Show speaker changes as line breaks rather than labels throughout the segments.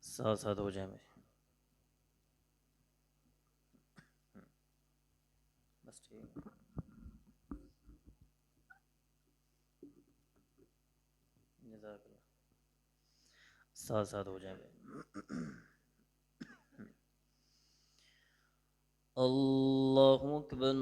साथ साथ हो जाए मेरे। बस ठीक है। जज़ाकल्लाह। साथ साथ हो जाए मेरे। अल्लाहु अकबर।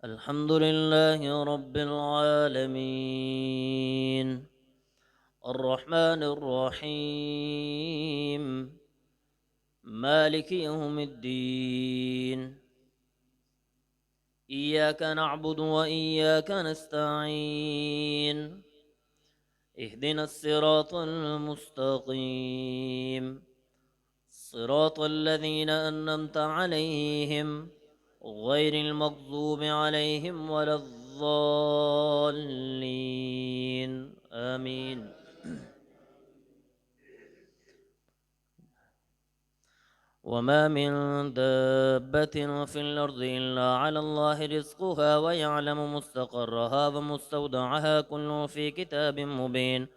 अल्हम्दुलिल्लाहि रब्बिल आलमीन अर्रहमानिर रहीम मालिकि यौमिद्दीन इय्याक नअबुदु व इय्याक नस्तईन इहदिनस सिरातल मुस्तकीम صراط الذين أنعمت عليهم غير المغضوب عليهم ولا الضالين آمين. وما من دابة في الأرض إلا على الله رزقها ويعلم مستقرها ومستودعها كل في كتاب مبين.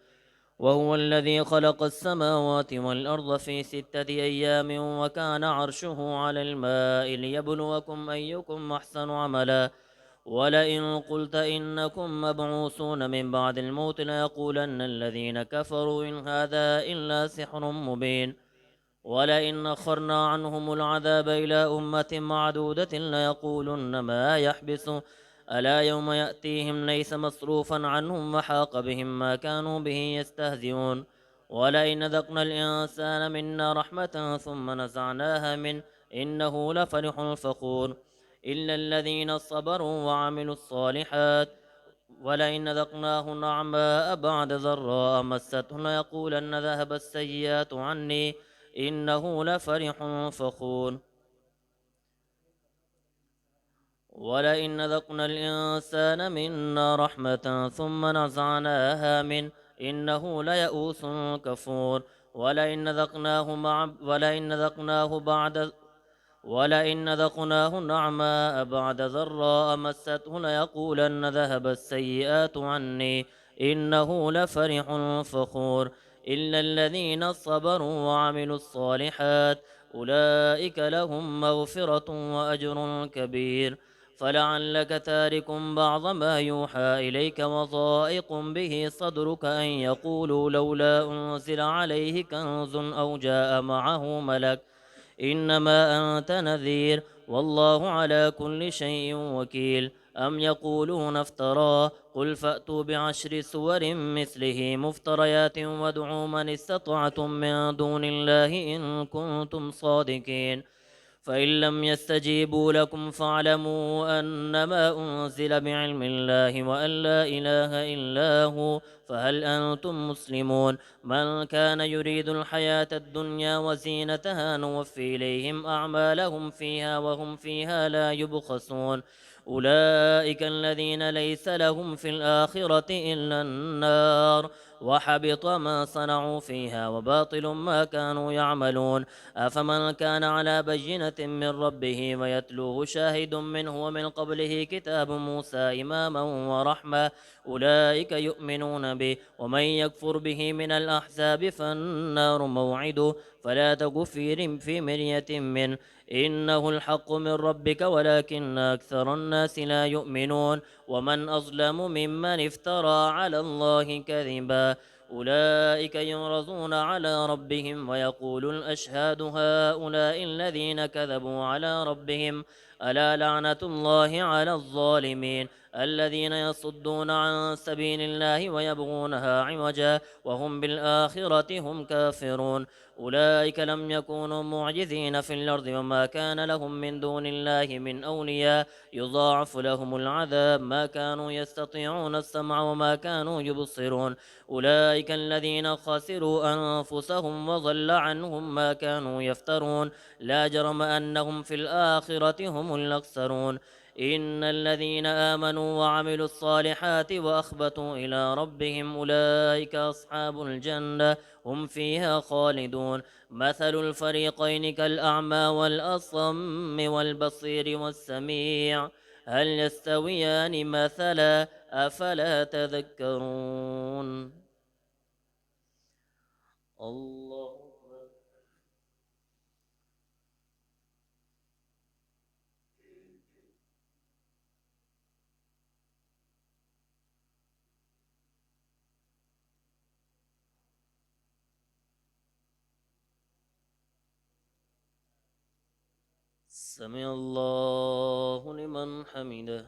وهو الذي خلق السماوات والأرض في 6 أيام وكان عرشه على الماء ليبلوكم أيكم أحسن عملا. ولئن قلت إنكم مبعوثون من بعد الموت ليقولن الذين كفروا إن هذا إلا سحر مبين. ولئن أخرنا عنهم العذاب إلى أمة معدودة ليقولن ما يحبس ألا يوم يأتيهم ليس مصروفا عنهم وحاق بهم ما كانوا به يستهزئون. ولئن ذقنا الإنسان منا رحمة ثم نزعناها منه إنه لفرح فخور إلا الذين صبروا وعملوا الصالحات. ولئن ذقناه نعماء بعد ضراء مسته ليقولن ذهب السيئات عني إنه لفرح فخور. ولئن ذقنا الإنسان منا رحمة ثم نزعناها منه إنه ليئوس كفور. ولئن ذقناه نعماء بعد ضراء مسته ليقولن ذهب السيئات عني إنه لفرح فخور إلا الذين صبروا وعملوا الصالحات أولئك لهم مغفرة وأجر كبير. فلعلك تارك بعض ما يوحى إليك وضائق به صدرك أن يقولوا لولا أنزل عليه كنز أو جاء معه ملك إنما أنت نذير والله على كل شيء وكيل. أم يقولون افتراه قل فأتوا بعشر سور مثله مفتريات وادعوا من استطعتم من دون الله إن كنتم صادقين. فإن لم يستجيبوا لكم فاعلموا أنما أنزل بعلم الله وأن لا إله إلا هو فهل أنتم مسلمون. من كان يريد الحياة الدنيا وزينتها نوفي إليهم أعمالهم فيها وهم فيها لا يبخسون. أولئك الذين ليس لهم في الآخرة إلا النار وحبط ما صنعوا فيها وباطل ما كانوا يعملون. أفمن كان على بينة من ربه ويتلوه شاهد منه ومن قبله كتاب موسى إماما ورحمة أولئك يؤمنون به ومن يكفر به من الأحزاب فالنار موعده فلا تك في مرية منه إنه الحق من ربك ولكن أكثر الناس لا يؤمنون. ومن أظلم ممن افترى على الله كذبا أولئك يعرضون على ربهم ويقول الأشهاد هؤلاء الذين كذبوا على ربهم ألا لعنة الله على الظالمين الذين يصدون عن سبيل الله ويبغونها عوجا وهم بالآخرة هم كافرون. أولئك لم يكونوا معجزين في الأرض وما كان لهم من دون الله من أولياء يضاعف لهم العذاب ما كانوا يستطيعون السمع وما كانوا يبصرون. أولئك الذين خسروا أنفسهم وضل عنهم ما كانوا يفترون لا جرم أنهم في الآخرة هم هم الأكثرون. إن الذين آمنوا وعملوا الصالحات وأخبتوا إلى ربهم أولئك أصحاب الجنة هم فيها خالدون. مثل الفريقين كالأعمى والأصم والبصير والسميع هل يستويان مثلا أفلا تذكرون. الله أكبر. سمع الله لمن حمده.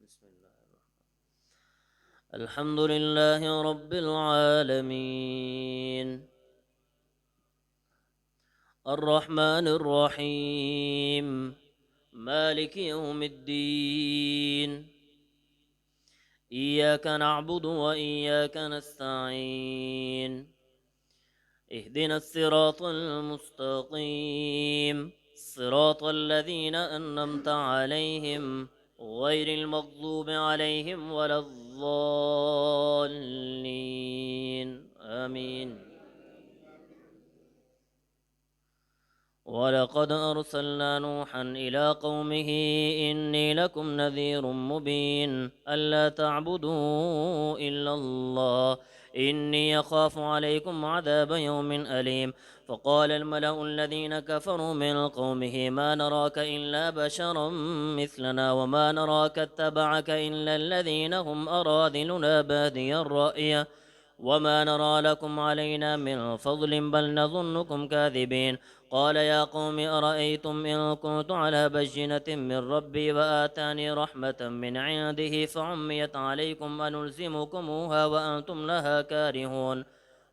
بسم الله الرحمن. الحمد لله رب العالمين الرحمن الرحيم مالك يوم الدين إياك نعبد وإياك نستعين اهدنا الصراط المستقيم صراط الذين أنعمت عليهم غير المغضوب عليهم ولا الضالين آمين. ولقد أرسلنا نوحا إلى قومه إني لكم نذير مبين ألا تعبدوا إلا الله إني يخاف عليكم عذاب يوم أليم. فقال الملأ الذين كفروا من قومه ما نراك إلا بشرا مثلنا وما نراك اتبعك إلا الذين هم أراذلنا بادي الرأي وما نرى لكم علينا من فضل بل نظنكم كاذبين. قال يا قوم أرأيتم إن كنت على بينة من ربي وآتاني رحمة من عنده فعميت عليكم أنلزمكموها وأنتم لها كارهون.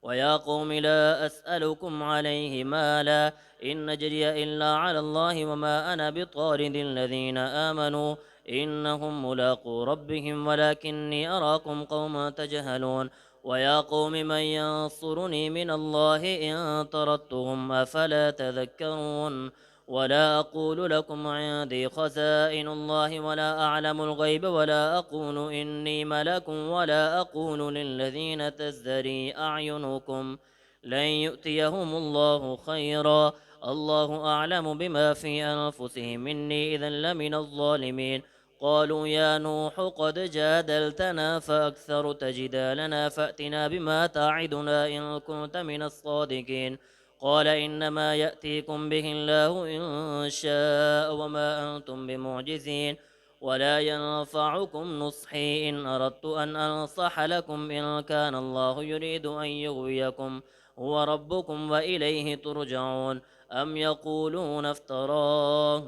ويا قوم لا أسألكم عليه مالا إن نجري إلا على الله وما أنا بطارد الذين آمنوا إنهم ملاقو ربهم ولكني أراكم قوما تجهلون. ويا قوم من ينصرني من الله إن طردتهم أفلا تذكرون. ولا أقول لكم عندي خزائن الله ولا أعلم الغيب ولا أقول إني ملك ولا أقول للذين تزدري أعينكم لن يؤتيهم الله خيرا الله أعلم بما في أنفسهم إني إذا لمن الظالمين. قالوا يا نوح قد جادلتنا فأكثرت جدالنا فأتنا بما تعدنا إن كنت من الصادقين. قال إنما يأتيكم به الله إن شاء وما أنتم بمعجزين ولا ينفعكم نصحي إن أردت أن أنصح لكم إن كان الله يريد أن يغويكم هو ربكم وإليه ترجعون. أم يقولون افتراه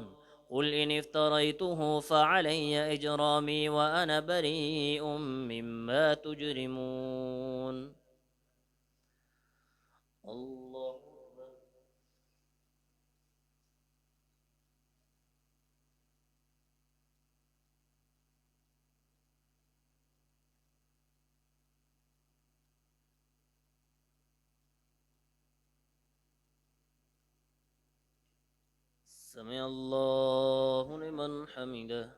قل إن افتريته فعلي إجرامي وأنا بريء مما تجرمون. الله أكبر. سمع الله لمن حمده.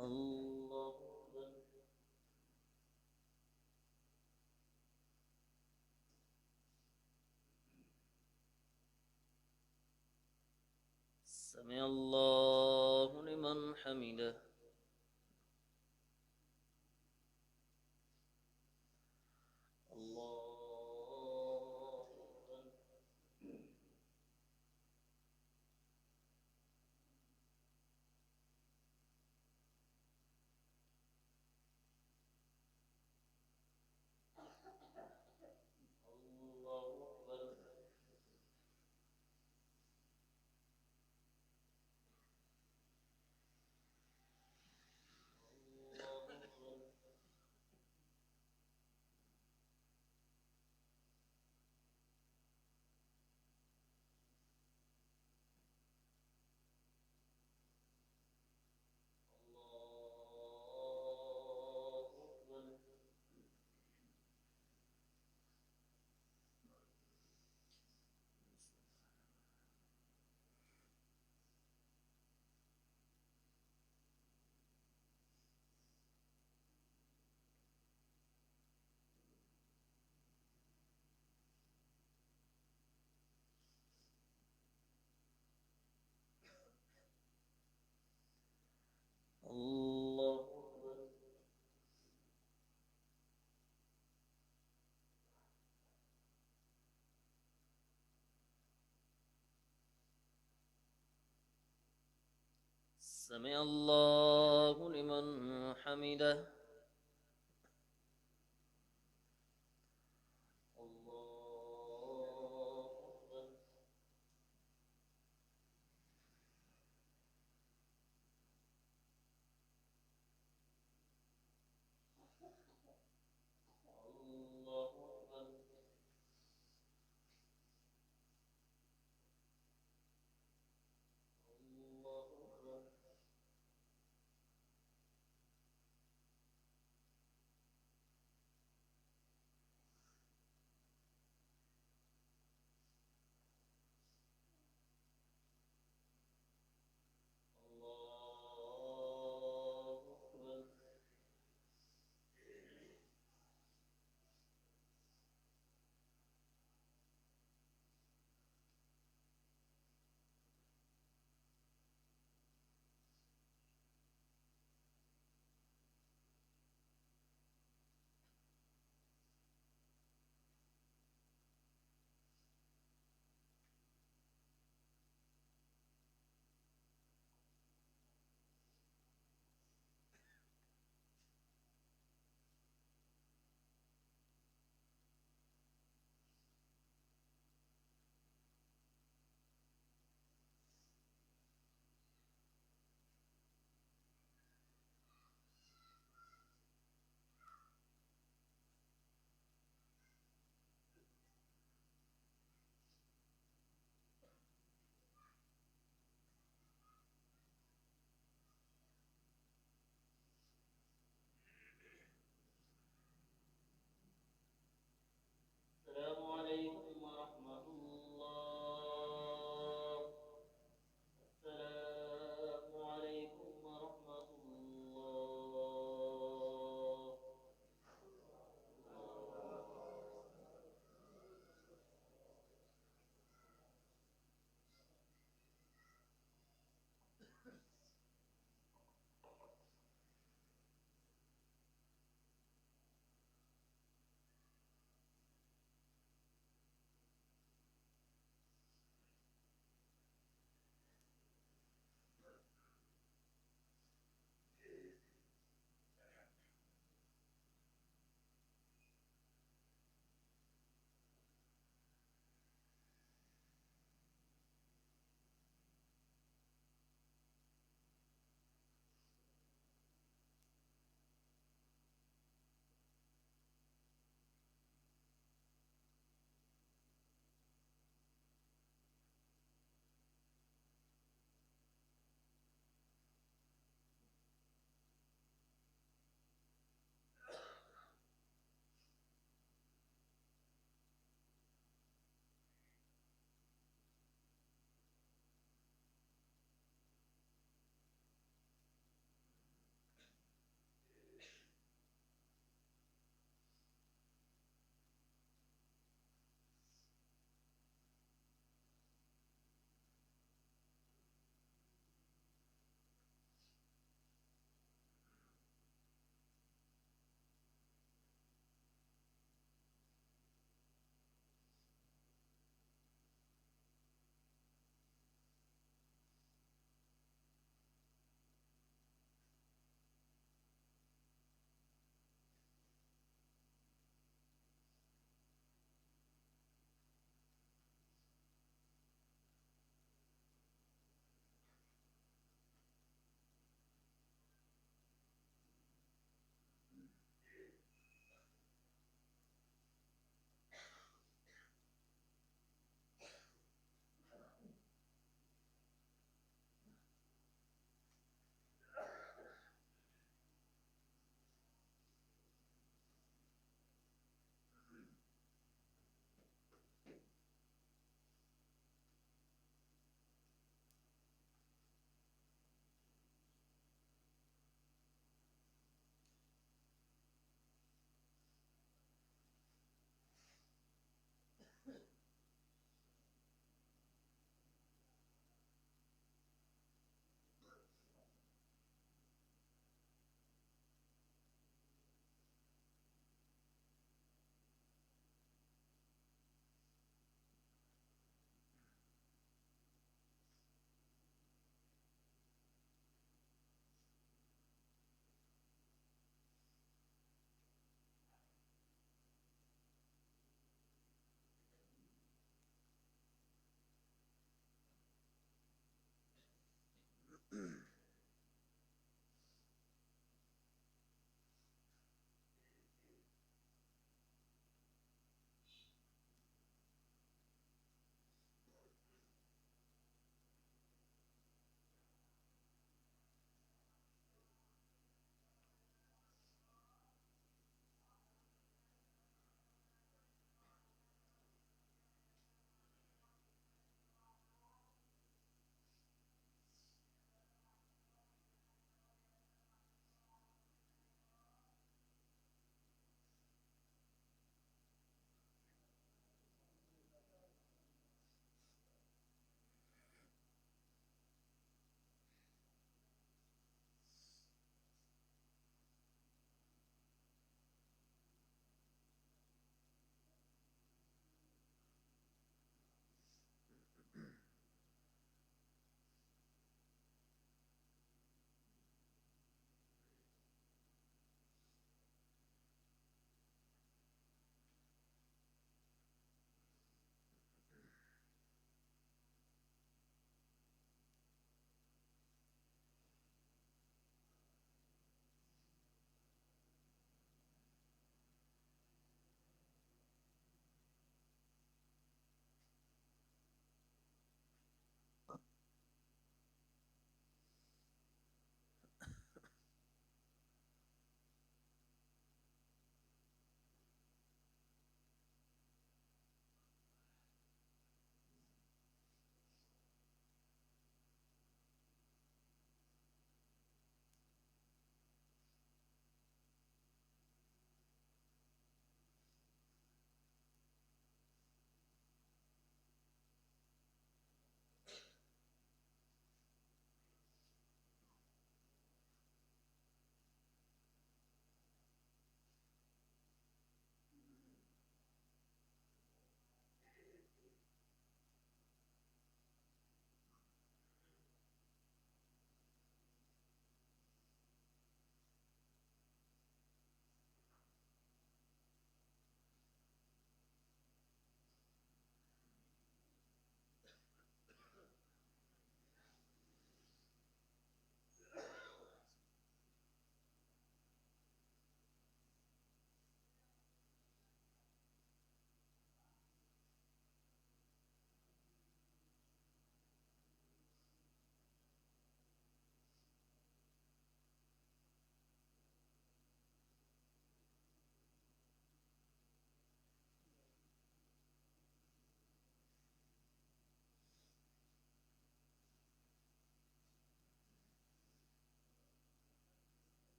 الله أكبر. سمع الله لمن حمده. الله أكبر. الله أكبر. الله أكبر. سمع الله لمن حمده. الله أكبر. الله أكبر. الله أكبر.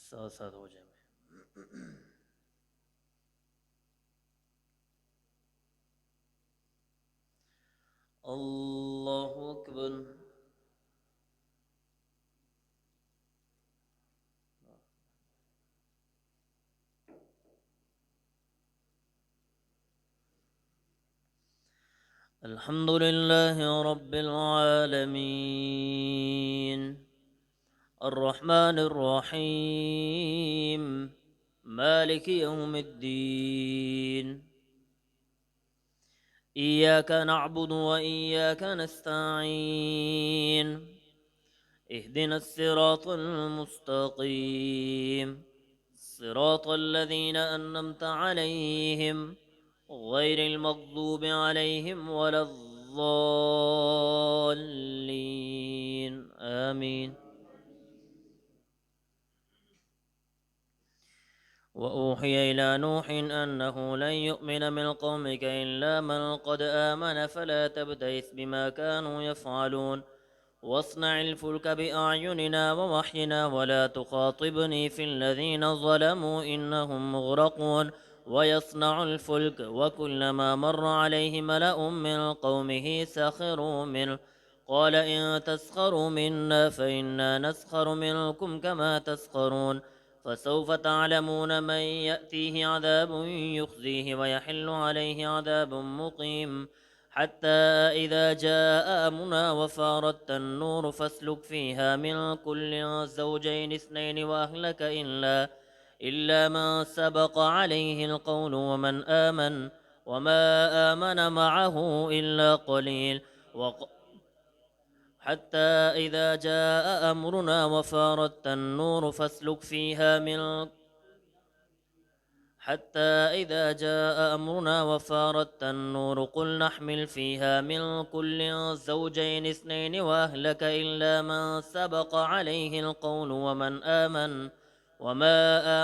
साथ हो जाए अल्लाह अकबर الحمد لله رب العالمين الرحمن الرحيم مالك يوم الدين إياك نعبد وإياك نستعين اهدنا الصراط المستقيم صراط الذين أنعمت عليهم غير المغضوب عليهم ولا الضالين آمين وأوحي إلى نوح أنه لن يؤمن من قومك إلا من قد آمن فلا تبتئس بما كانوا يفعلون واصنع الفلك بأعيننا ووحينا ولا تخاطبني في الذين ظلموا إنهم مغرقون ويصنع الفلك وكلما مر عليه ملأ من قومه سخروا منه قال إن تسخروا منا فإنا نسخر منكم كما تسخرون فسوف تعلمون من يأتيه عذاب يخزيه ويحل عليه عذاب مقيم حتى إذا جاء أمرنا وفارت النور فاسلك فيها من كل زوجين اثنين وأهلك إلا من سبق عليه القول ومن آمن وما آمن معه إلا قليل حتى إذا جاء أمرنا وفارت النور فاسلك فيها من حتى إذا جاء أمرنا وفارت النور قل نحمل فيها من كل زوجين اثنين وأهلك إلا من سبق عليه القول وما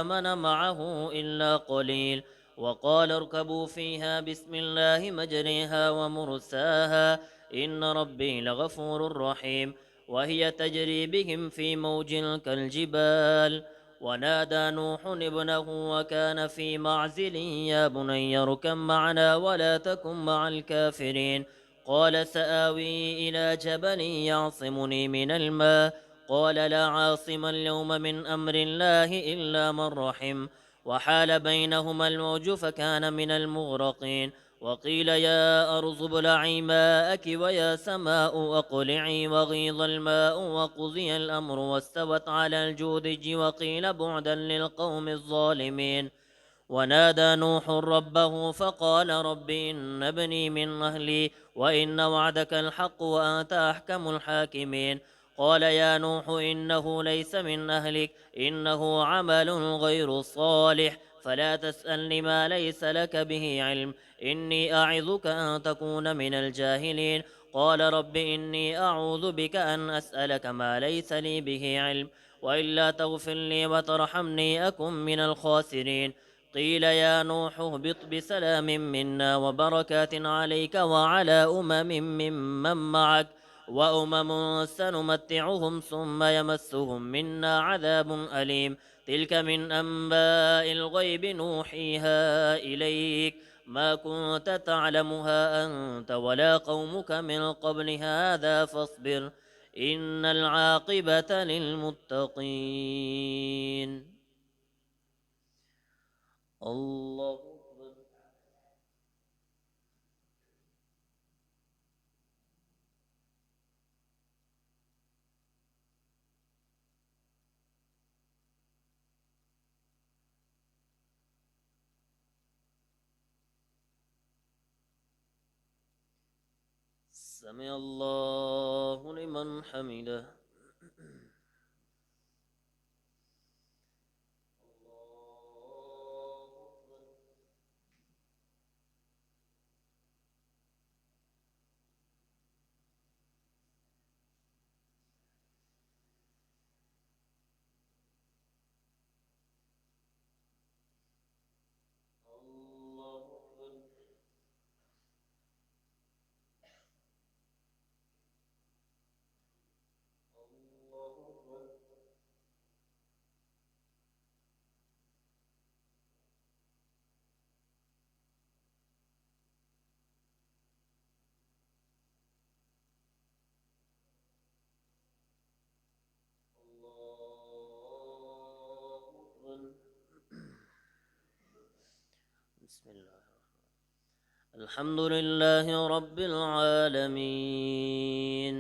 آمن معه إلا قليل وقال اركبوا فيها بسم الله مجريها ومرساها إن ربي لغفور رحيم وهي تجري بهم في موج كالجبال ونادى نوح ابنه وكان في معزل يا بني اركب معنا ولا تكن مع الكافرين قال سآوي إلى جبل يعصمني من الماء قال لا عاصم اليوم من أمر الله إلا من رحم وحال بينهما الموج فكان من المغرقين وقيل يا أرض ابلعي ماءك ويا سماء أقلعي وغيض الماء وقضي الأمر واستوت على الجودج وقيل بعدا للقوم الظالمين ونادى نوح ربه فقال رب إن ابني من أهلي وإن وعدك الحق وأنت أحكم الحاكمين قال يا نوح إنه ليس من أهلك إنه عمل غير صالح فلا تسألني ما ليس لك به علم إني أعظك أن تكون من الجاهلين قال رب إني أعوذ بك أن أسألك ما ليس لي به علم وإلا تغفر لي وترحمني أكن من الخاسرين قيل يا نوح اهبط بسلام منا وبركات عليك وعلى ممن معك وأمم سنمتعهم ثم يمسهم منا عذاب أليم تلك من أنباء الغيب نوحيها إليك ما كنت تعلمها أنت ولا قومك من قبل هذا فاصبر إن العاقبة للمتقين الله أكبر سمع الله لمن حمده بسم الله. الحمد لله رب العالمين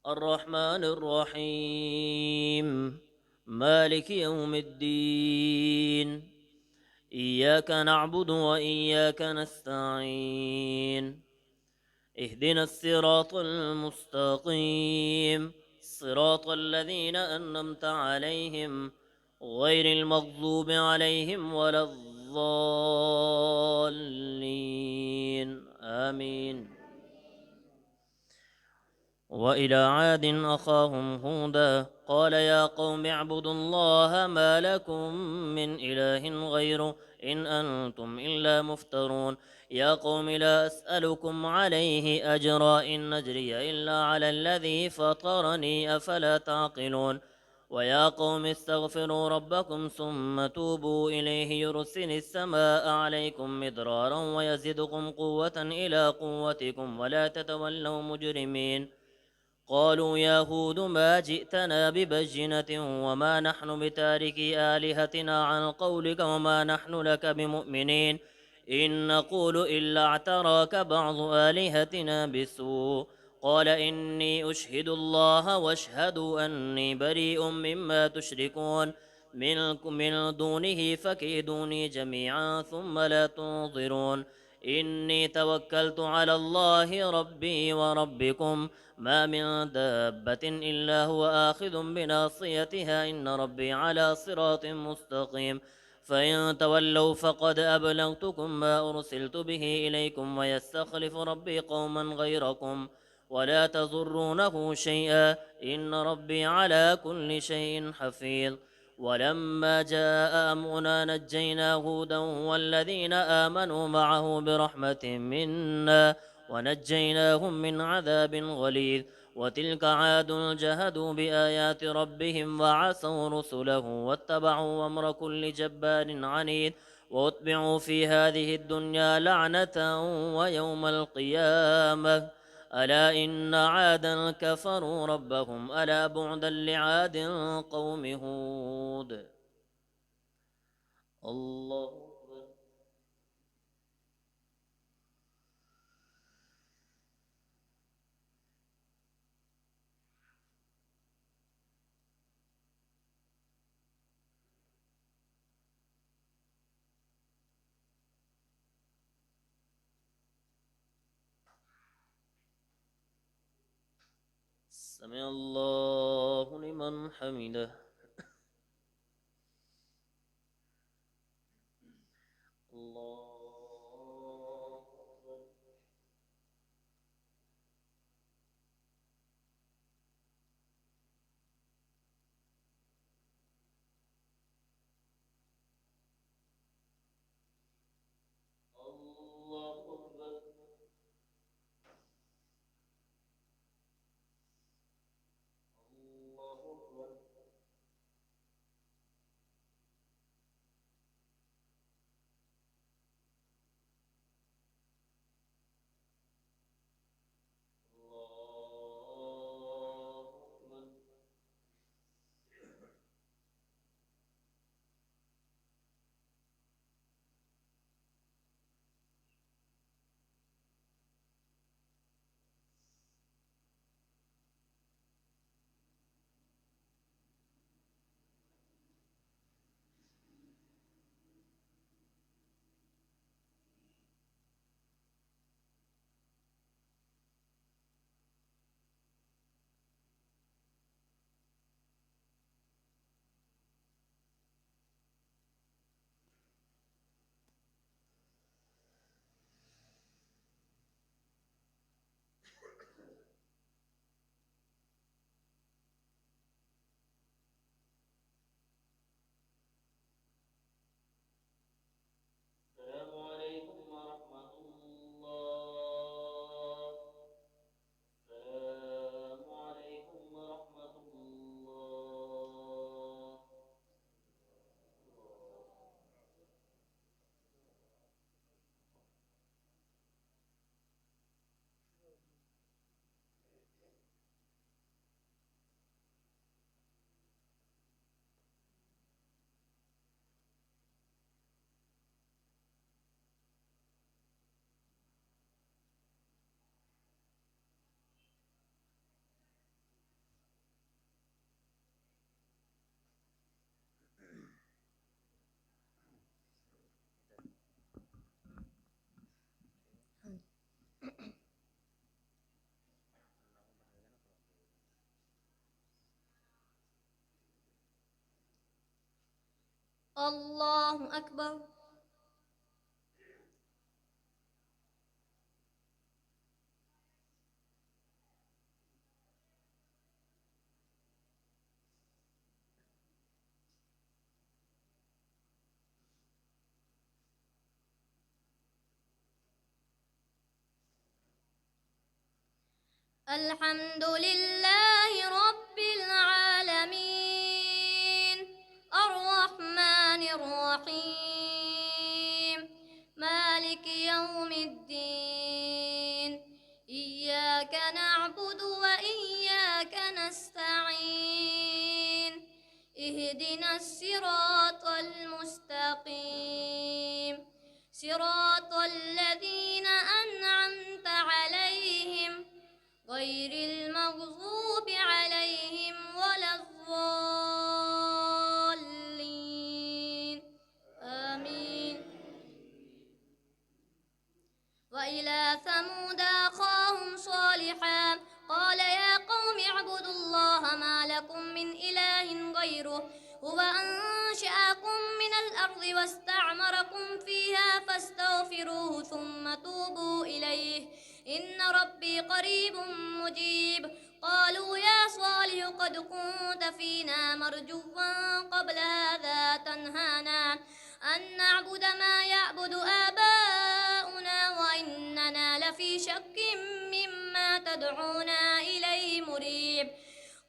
الرحمن الرحيم مالك يوم الدين إياك نعبد وإياك نستعين اهدنا الصراط المستقيم صراط الذين أنعمت عليهم غير المغضوب عليهم ولا الضالين آمين. وإلى عاد أخاهم هودا قال يا قوم اعبدوا الله ما لكم من إله غيره إن أنتم إلا مفترون. يا قوم لا أسألكم عليه أجرا إن نجري إلا على الذي فطرني أفلا تعقلون. ويا قوم استغفروا ربكم ثم توبوا إليه يرسل السماء عليكم مدرارا ويزدكم قوة إلى قوتكم ولا تتولوا مجرمين. قالوا يا هود ما جئتنا ببجنة وما نحن بتاركي آلهتنا عن قولك وما نحن لك بمؤمنين إن نقول إلا اعتراك بعض آلهتنا بسوء. قال إني أشهد الله واشهدوا أني بريء مما تشركون من دونه فكيدوني جميعا ثم لا تنظرون. إني توكلت على الله ربي وربكم ما من دابة إلا هو آخذ بناصيتها إن ربي على صراط مستقيم. فإن تولوا فقد أبلغتكم ما أرسلت به إليكم ويستخلف ربي قوما غيركم ولا تضرونه شيئا إن ربي على كل شيء حفيظ. ولما جاء أمرنا نجينا هودا والذين آمنوا معه برحمة منا ونجيناهم من عذاب غليظ. وتلك عاد جهدوا بآيات ربهم وعصوا رسله واتبعوا أمر كل جبار عنيد واتبعوا في هذه الدنيا لعنة ويوم القيامة ألا إن عادا كفروا ربهم ألا بعدا لعاد قوم هود. الله سمع الله لمن حمده. الله أكبر. الله أكبر. الله أكبر.
الله أكبر. الحمد لله رب العالمين الرحمن الرحيم مالك يوم الدين إياك نعبد وإياك نستعين اهدنا الصراط المستقيم صراط الذين أنعمت عليهم غير المغضوب عليهم ولا الضالين آمين. وإلى ثمود أخاهم صالحا قال يا قوم اعبدوا الله ما لكم من إله غيره هو أنشأكم من الأرض واستعمركم فيها فاستغفروه ثم توبوا إليه إن ربي قريب مجيب. قالوا يا صالح قد كنت فينا مرجوا قبل هذا تنهانا أن نعبد ما يعبد آباؤنا وإننا لفي شك مما تدعونا إليه مريب.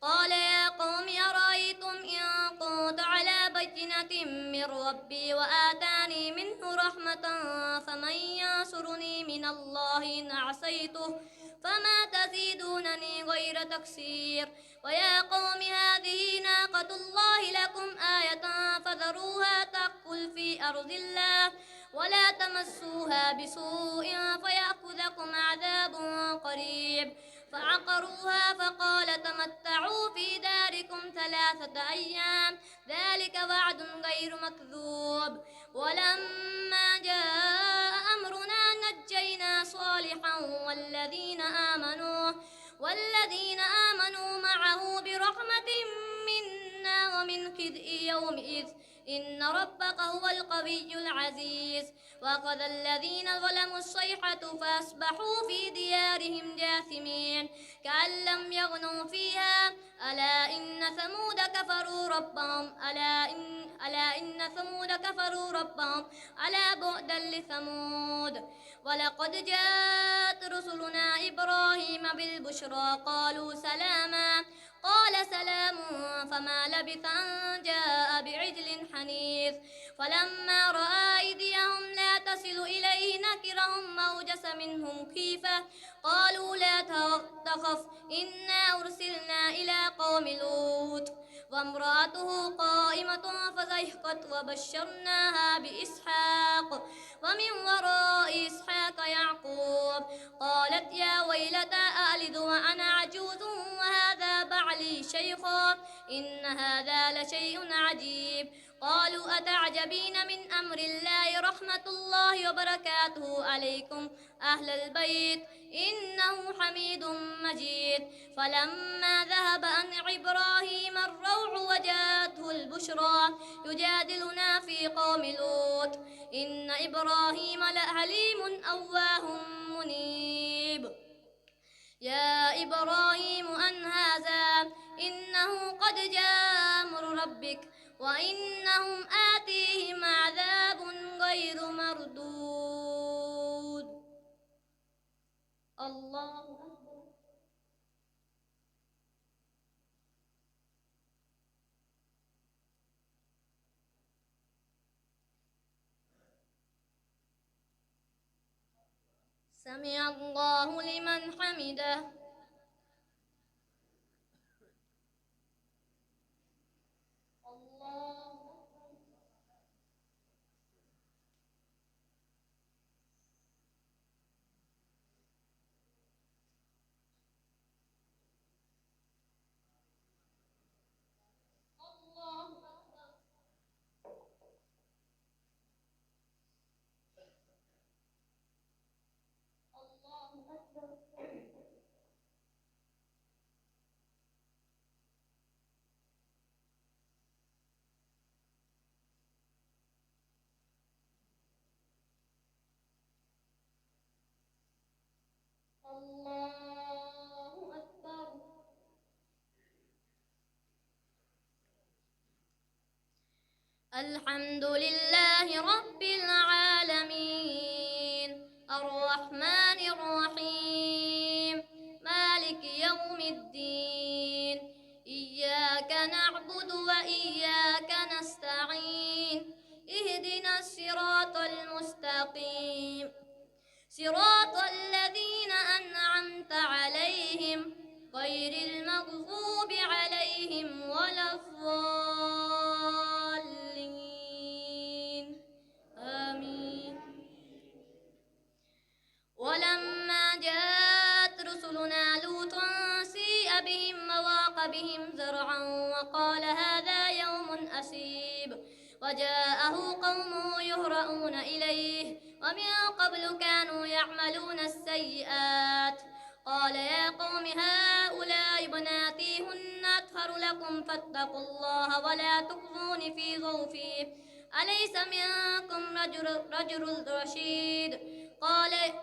قال يا قوم أرأيتم إن كنت على بينة من ربي وآتاني منه رحمة فمن ينصرني من الله إن عصيته فما تزيدونني غير تقصير. ويا قوم هذه ناقة الله لكم آية فذروها تأكل في أرض الله ولا تمسوها بسوء فيأخذكم عذاب قريب. فعقروها فقال تمتعوا في داركم 3 أيام ذلك وعد غير مكذوب. ولما جاء أمرنا نجينا صالحا والذين آمنوا معه برحمة منا ومن خزي يومئذ إن ربك هو القوي العزيز. وأخذ الذين ظلموا الصيحة فأصبحوا في ديارهم جاثمين كأن لم يغنوا فيها ألا إن ثمود كفروا ربهم ألا إن ثمود كفروا ربهم ألا بعدا لثمود. ولقد جاءت رسلنا إبراهيم بالبشرى قالوا سلاما قال سلام فما لبث أن جاء بعجل حنيذ. فلما رأى أيديهم لا تصل إليه نكرهم وأوجس منهم خيفة قالوا لا تخف إنا أرسلنا إلى قوم لوط وامرأته قائمة فضحكت وبشرناها بإسحاق ومن وراء إسحاق يعقوب قالت يا ويلتى أألد وأنا عجوز وهذا بعلي شيخا إن هذا لشيء عجيب. قالوا أتعجبين من أمر الله رحمة الله وبركاته عليكم أهل البيت إنه حميد مجيد. فلما ذهب عن إبراهيم الروع وجاءته البشرى يجادلنا في قوم لوط إن إبراهيم لحليم أواه منيب. يا إبراهيم أن هذا إنه قد جاء أمر ربك وإنهم آتيهم عذاب غير مردود. الله أكبر. سمع الله لمن حمده. الحمد لله رب العالمين الرحمن الرحيم مالك يوم الدين إياك نعبد وإياك نستعين اهدنا الصراط المستقيم صراط الذين أنعمت عليهم غير المغضوب عليهم ولا الضالين آمين. ولما جاءت رسلنا لوطا سيء بهم وضاق بهم ذرعا وقال هذا يوم أسيب وجاءه قومه يهرؤون إليه ومن قبل كانوا يعملون السيئات قال يا قوم هؤلاء بناتي هن أطهر لكم فاتقوا الله ولا تخزون في ضيفي أليس منكم رجل رشيد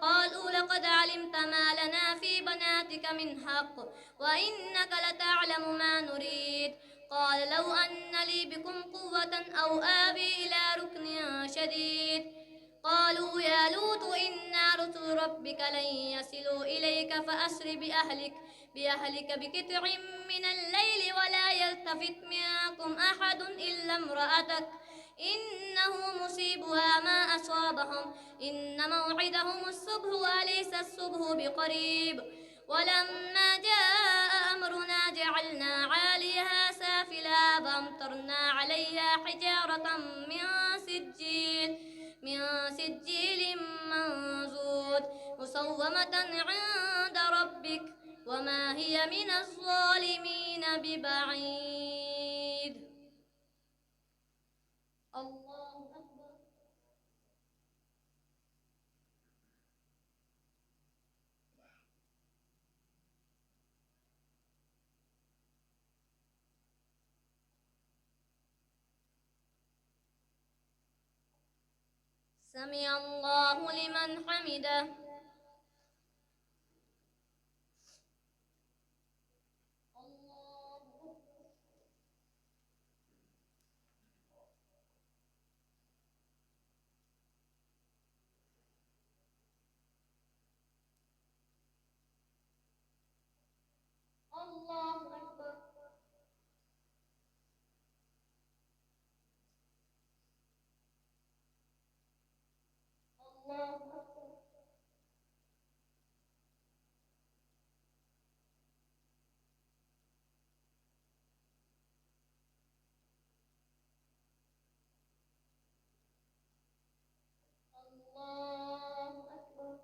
قالوا لقد علمت ما لنا في بناتك من حق وإنك لتعلم ما نريد قال لو أن لي بكم قوة أو آوي إلى ركن شديد قالوا يا لوط إنا رسل ربك لن يصلوا إليك فأسر بأهلك بقطع من الليل ولا يلتفت منكم أحد إلا امرأتك إنه مصيبها ما أصابهم إن موعدهم الصبح أليس الصبح بقريب ولما جاء أمرنا جعلنا عاليها سافلها وأمطرنا عليها حجارة من سجيل منضود مسومة عند ربك وما هي من الظالمين ببعيد. الله أكبر. سمع الله لمن حمده. الله أكبر. الله أكبر. الله أكبر.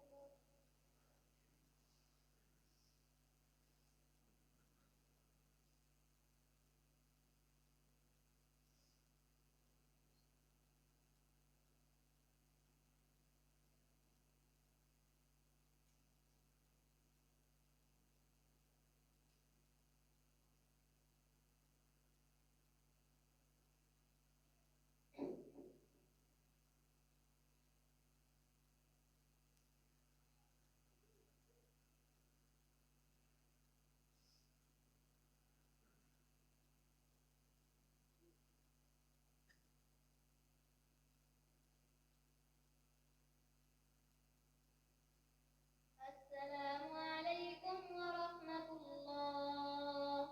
السلام عليكم ورحمة الله.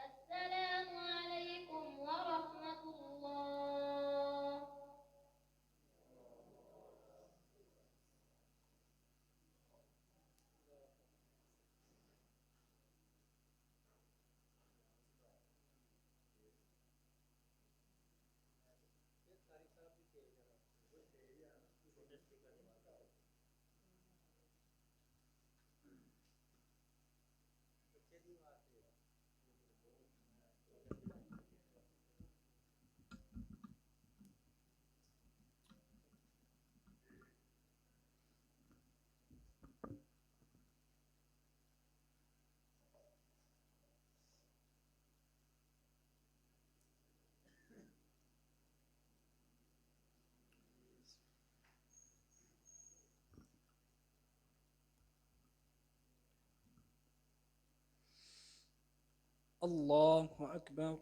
السلام عليكم ورحمة الله.
الله أكبر.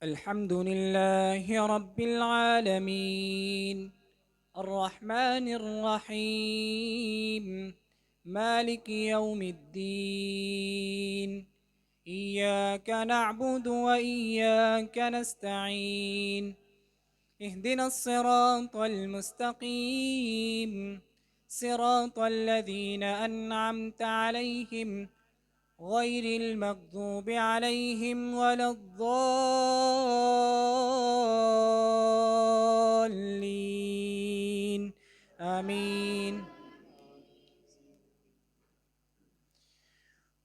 الحمد لله رب العالمين الرحمن الرحيم مالك يوم الدين إياك نعبد وإياك نستعين اهدنا الصراط المستقيم صراط الذين أنعمت عليهم غير المغضوب عليهم ولا الضالين آمين.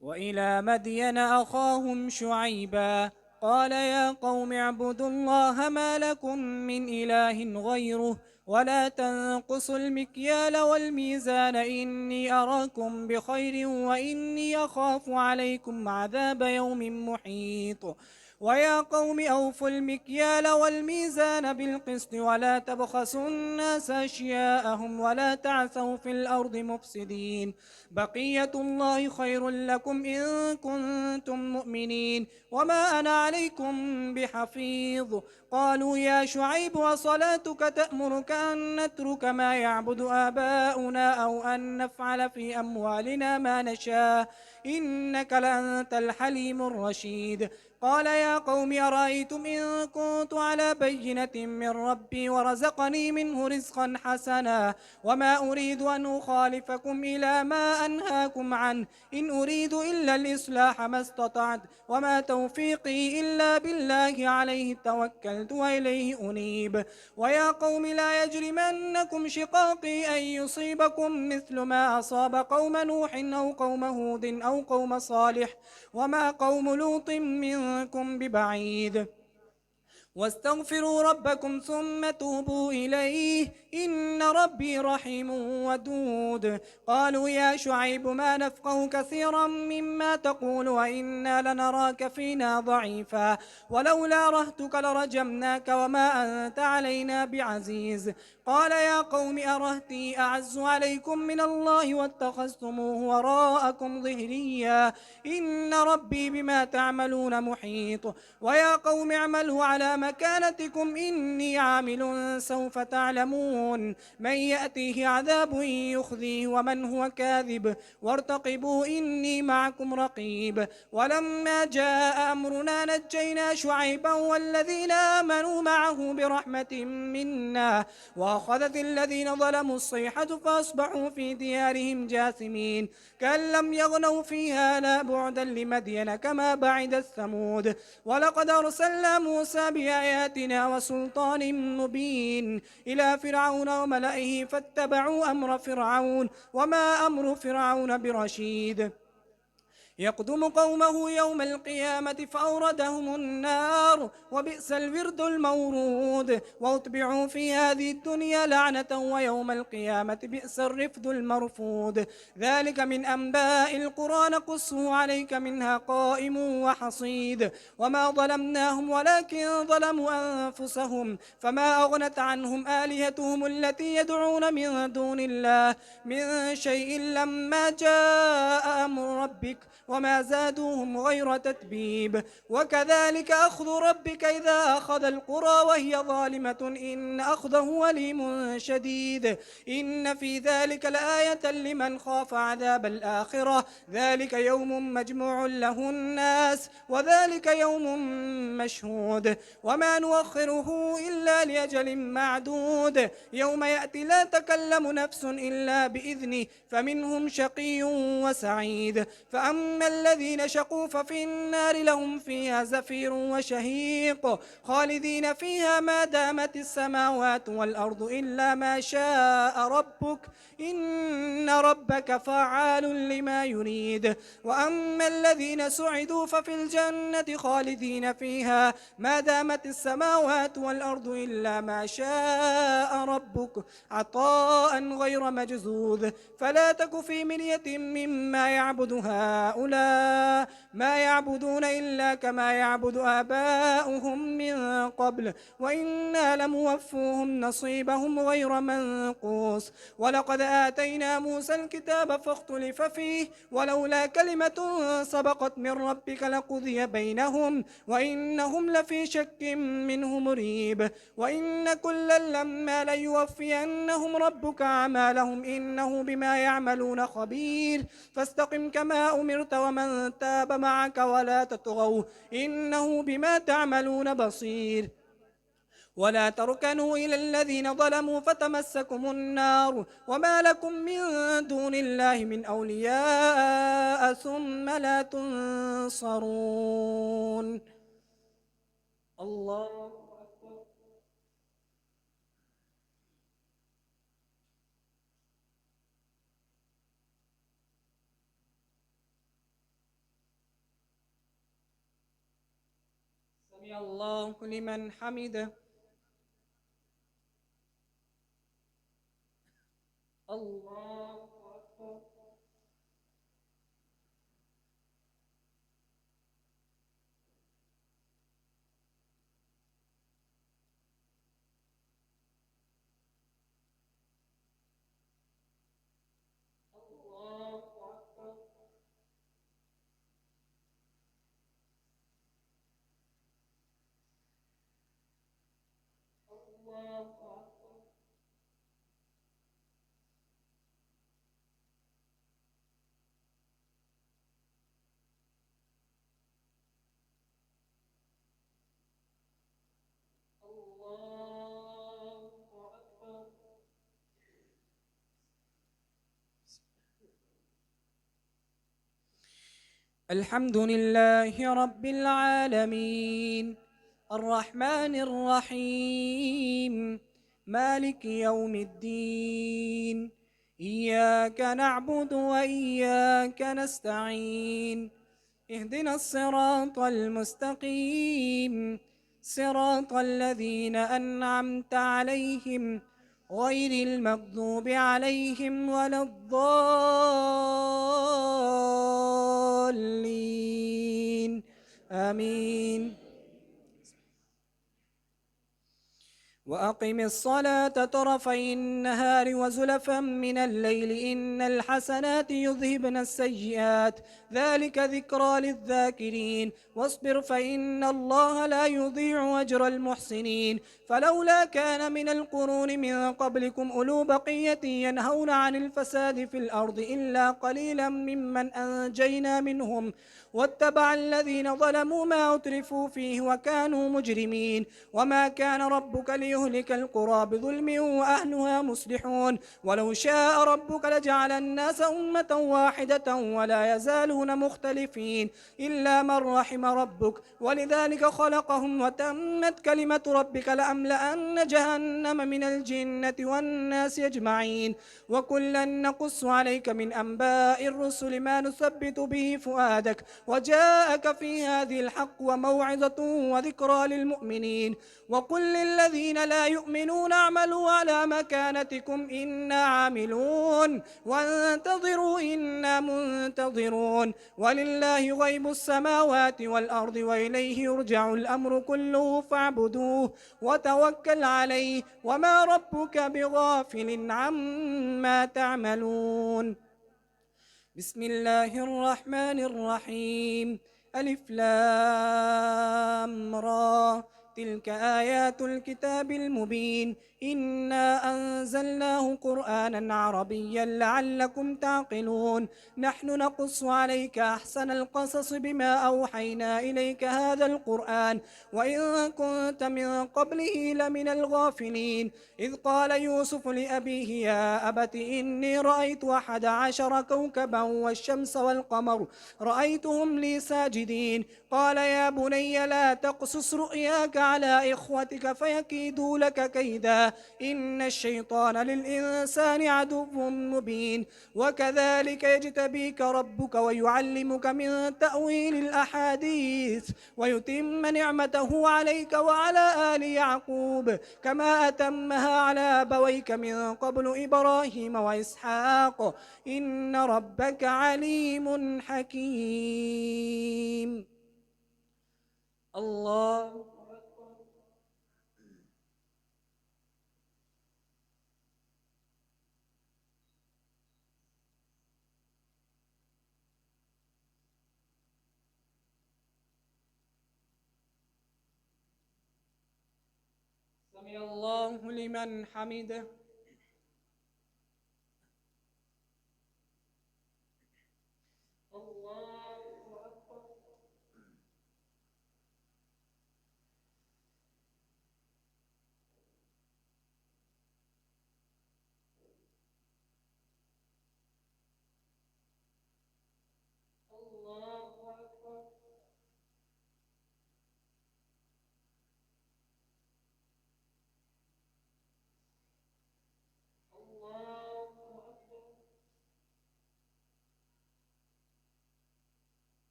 وإلى مدين أخاهم شعيبا قال يا قوم اعبدوا الله ما لكم من إله غيره ولا تنقصوا المكيال والميزان إني أراكم بخير وإني أخاف عليكم عذاب يوم محيط. ويا قوم أوفوا المكيال والميزان بالقسط ولا تبخسوا الناس أشياءهم ولا تعثوا في الأرض مفسدين بقية الله خير لكم إن كنتم مؤمنين وما أنا عليكم بحفيظ. قالوا يا شعيب وصلاتك تأمرك أن نترك ما يعبد آباؤنا أو أن نفعل في أموالنا ما نشاء إنك لأنت الحليم الرشيد. قال يا قوم أرأيتم إن كنت على بينة من ربي ورزقني منه رزقا حسنا وما أريد أن أخالفكم إلى ما أنهاكم عنه إن أريد إلا الإصلاح ما استطعت وما توفيقي إلا بالله عليه توكلت وإليه أنيب. ويا قوم لا يجرمنكم شقاقي أن يصيبكم مثل ما أصاب قوم نوح أو قوم هود أو قوم صالح وما قوم لوط منكم ببعيد واستغفروا ربكم ثم توبوا إليه إن ربي رحيم ودود. قالوا يا شعيب ما نفقه كثيرا مما تقول وإنا لنراك فينا ضعيفا ولولا رهتك لرجمناك وما أنت علينا بعزيز. قال يا قوم أرهتي أعز عليكم من الله واتخذتموه وراءكم ظهريا إن ربي بما تعملون محيط. ويا قوم اعملوا على مكانتكم إني عامل سوف تعلمون من يأتيه عذاب يخزيه ومن هو كاذب وارتقبوا إني معكم رقيب. ولما جاء أمرنا نجينا شعيبا والذين آمنوا معه برحمة منا وأخذت الذين ظلموا الصيحة فأصبحوا في ديارهم جاثمين كأن لم يغنوا فيها لا بعدا لمدين كما بعد الثمود. ولقد أرسلنا موسى بآياتنا وسلطان مبين إلى فرعون وملئه فاتبعوا أمر فرعون وما أمر فرعون برشيد يقدم قومه يوم القيامة فأوردهم النار وبئس الورد المورود واتبعوا في هذه الدنيا لعنة ويوم القيامة بئس الرفد المرفود. ذلك من أنباء القرى نقصه عليك منها قائم وحصيد. وما ظلمناهم ولكن ظلموا أنفسهم فما أغنت عنهم آلهتهم التي يدعون من دون الله من شيء لما جاء أمر ربك وما زادوهم غير تتبيب. وكذلك أخذ ربك إذا أخذ القرى وهي ظالمة إن أخذه أليم شديد إن في ذلك لآية لمن خاف عذاب الآخرة ذلك يوم مجموع له الناس وذلك يوم مشهود وما نؤخره إلا لأجل معدود يوم يأتي لا تكلم نفس إلا بإذنه فمنهم شقي وسعيد. فأما الذين شقوا ففي النار لهم فيها زفير وشهيق خالدين فيها ما دامت السماوات والأرض إلا ما شاء ربك إن ربك فعال لما يريد. وأما الذين سعدوا ففي الجنة خالدين فيها ما دامت السماوات والأرض إلا ما شاء ربك عطاء غير مجزوذ. فلا تك في مرية مما يعبد هؤلاء هؤلاء ما يعبدون إلا كما يعبد آباؤهم من قبل وإنا لموفوهم نصيبهم غير منقوص ولقد آتينا موسى الكتاب فاختلف فيه ولولا كلمة سبقت من ربك لقضي بينهم وإنهم لفي شك منه مريب وإن كلا لما ليوفينهم ربك أعمالهم إنه بما يعملون خبير فاستقم كما أمرت ومن تاب معك ولا تطغوا إنه بما تعملون بصير ولا تركنوا إلى الذين ظلموا فتمسكم النار وما لكم من دون الله من أولياء ثم لا تنصرون الله أكبر. سمع الله لمن حمده. الله أكبر. الله أكبر. الله أكبر. الله أكبر. الحمد لله رب العالمين الرحمن الرحيم مالك يوم الدين إياك نعبد وإياك نستعين اهدنا الصراط المستقيم صراط الذين أنعمت عليهم غير المغضوب عليهم ولا الضالين آمين وأقم الصلاة طرفي النهار وزلفا من الليل إن الحسنات يذهبن السيئات ذلك ذكرى للذاكرين واصبر فإن الله لا يضيع أجر المحسنين فلولا كان من القرون من قبلكم أولو بقية ينهون عن الفساد في الأرض إلا قليلا ممن أنجينا منهم واتبع الذين ظلموا ما أترفوا فيه وكانوا مجرمين وما كان ربك ليهلك القرى بظلم وأهلها مصلحون ولو شاء ربك لجعل الناس أمة واحدة ولا يزالون مختلفين إلا من رحم ربك ولذلك خلقهم وتمت كلمة ربك لأملأن جهنم من الجنة والناس أجمعين وكلا نقص عليك من أنباء الرسل ما نثبت به فؤادك وجاءك في هذه الحق وموعظة وذكرى للمؤمنين وقل للذين لا يؤمنون اعملوا على مكانتكم إنا عاملون وانتظروا إنا منتظرون ولله غيب السماوات والأرض وإليه يرجع الأمر كله فاعبدوه وتوكل عليه وما ربك بغافل عما تعملون بسم الله الرحمن الرحيم ألف لام را تلك آيات الكتاب المبين إنا أنزلناه قرآنا عربيا لعلكم تعقلون نحن نقص عليك أحسن القصص بما أوحينا إليك هذا القرآن وإن كنت من قبله لمن الغافلين إذ قال يوسف لأبيه يا أبت إني رأيت 11 كوكبا والشمس والقمر رأيتهم لي ساجدين قال يا بني لا تقصص رؤياك على إخوتك فيكيدوا لك كيدا إن الشيطان للإنسان عدو مبين وكذلك يجتبيك ربك ويعلمك من تأويل الأحاديث ويتم نعمته عليك وعلى آل يعقوب كما أتمها على أبويك من قبل إبراهيم وإسحاق إن ربك عليم حكيم. الله سمع الله لمن حمده.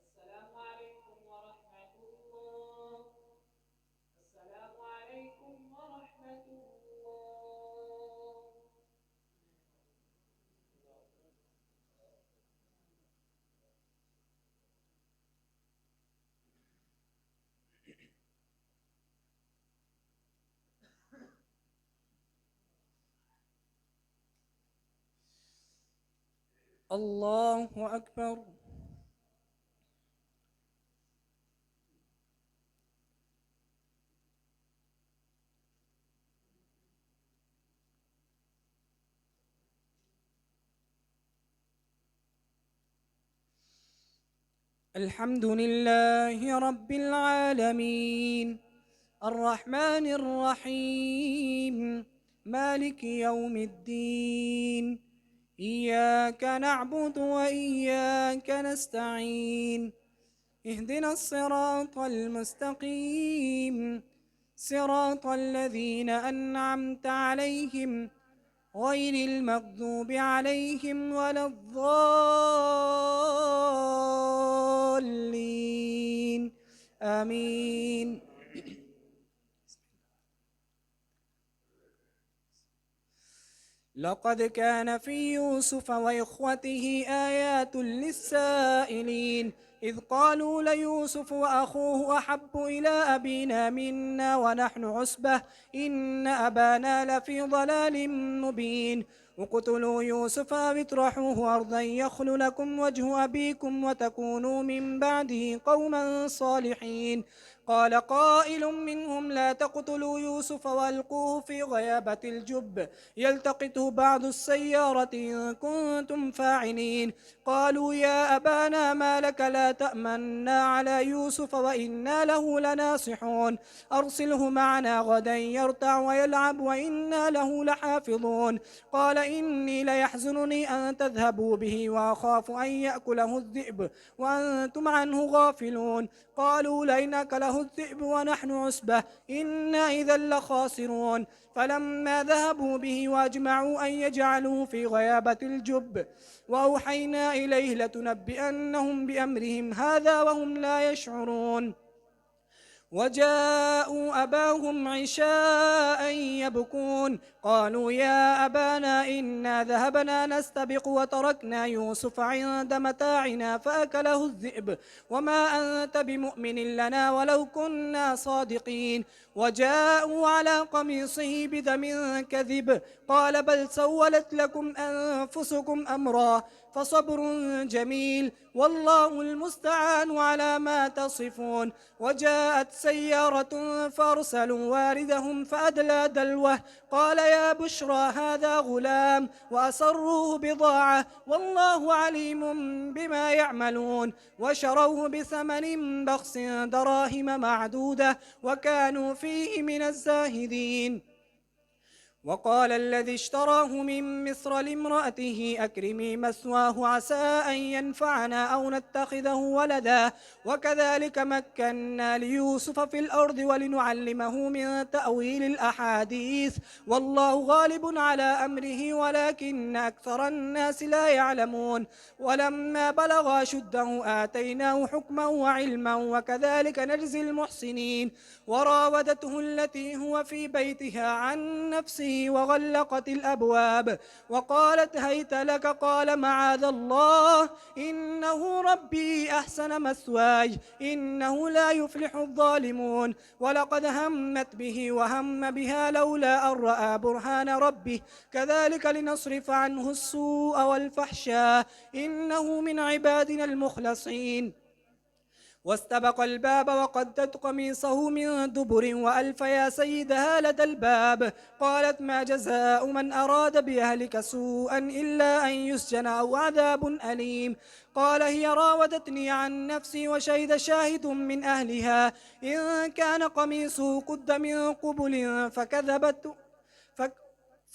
السلام عليكم ورحمة الله. السلام عليكم ورحمة الله. الله أكبر. الحمد لله رب العالمين الرحمن الرحيم مالك يوم الدين إياك نعبد وإياك نستعين اهدنا الصراط المستقيم صراط الذين أنعمت عليهم غير المغضوب عليهم ولا الضالين آمين. لقد كان في يوسف وإخوته آيات للسائلين إذ قالوا ليوسف وأخوه أحب إلى أبينا منا ونحن عصبة إن أبانا لفي ضلال مبين اقتلوا يوسف أو اطرحوه أرضا يخل لكم وجه أبيكم وتكونوا من بعده قوما صالحين قال قائل منهم لا تقتلوا يوسف والقوه في غيابة الجب يلتقطه بعض السيارة إن كنتم فاعلين قالوا يا أبانا ما لك لا تأمنا على يوسف وإنا له لناصحون أرسله معنا غدا يرتع ويلعب وإنا له لحافظون قال إني ليحزنني أن تذهبوا به وأخاف أن يأكله الذئب وأنتم عنه غافلون قالوا لئن أكله الذئب ونحن عصبة إنا إذا لخاسرون فلما ذهبوا به واجمعوا أن يجعلوه في غيابة الجب وأوحينا إليه لتنبئنهم بأمرهم هذا وهم لا يشعرون وجاءوا أباهم عشاء يبكون قالوا يا أبانا إنا ذهبنا نستبق وتركنا يوسف عند متاعنا فأكله الذئب وما أنت بمؤمن لنا ولو كنا صادقين وجاءوا على قميصه بدم كذب قال بل سولت لكم أنفسكم أمرا فصبر جميل والله المستعان على ما تصفون وجاءت سيارة فأرسلوا واردهم فأدلى دلوه قال يا بشرى هذا غلام وأسروه بضاعة والله عليم بما يعملون وشروه بثمن بخس دراهم معدودة وكانوا فيه من الزاهدين وقال الذي اشتراه من مصر لامرأته أكرمي مثواه عسى أن ينفعنا أو نتخذه ولدا وكذلك مكنا ليوسف في الأرض ولنعلمه من تأويل الأحاديث والله غالب على أمره ولكن أكثر الناس لا يعلمون ولما بلغ أشده آتيناه حكما وعلما وكذلك نجزي المحسنين وراودته التي هو في بيتها عن نفسه وغلقت الأبواب وقالت هيت لك قال معاذ الله إنه ربي أحسن مثواي إنه لا يفلح الظالمون ولقد همت به وهم بها لولا أن رأى برهان ربه كذلك لنصرف عنه السوء والفحشاء إنه من عبادنا المخلصين واستبق الباب وقدت قميصه من دبر وألف يا سيدها لدى الباب قالت ما جزاء من أراد بأهلك سوءا إلا أن يسجن أو عذاب أليم قال هي راودتني عن نفسي وشهد شاهد من أهلها إن كان قميصه قد من قبل